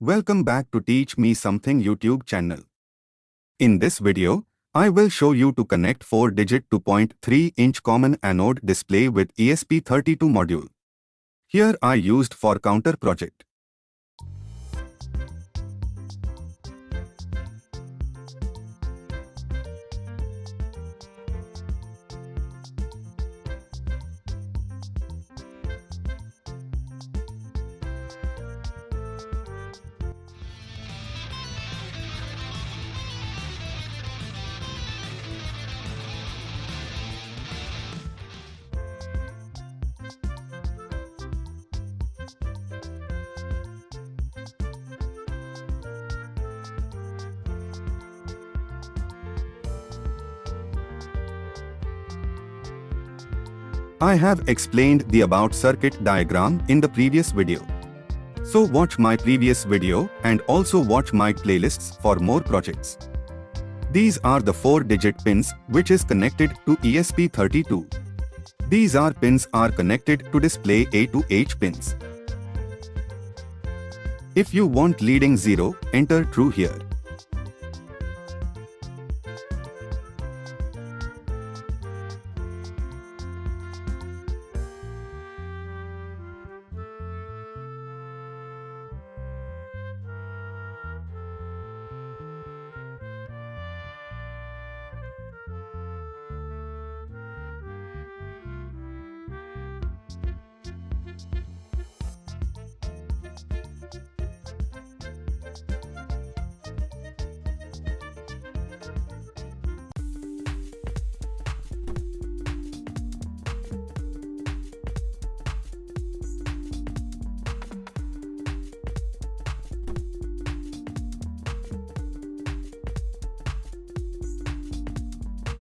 Welcome back to Teach Me Something YouTube channel. In this video, I will show you to connect 4-digit 2.3-inch common anode display with ESP32 module. Here I used for counter project. I have explained the about circuit diagram in the previous video. So watch my previous video and also watch my playlists for more projects. These are the 4-digit pins which is connected to ESP32. These pins are connected to display A to H pins. If you want leading 0, enter true here.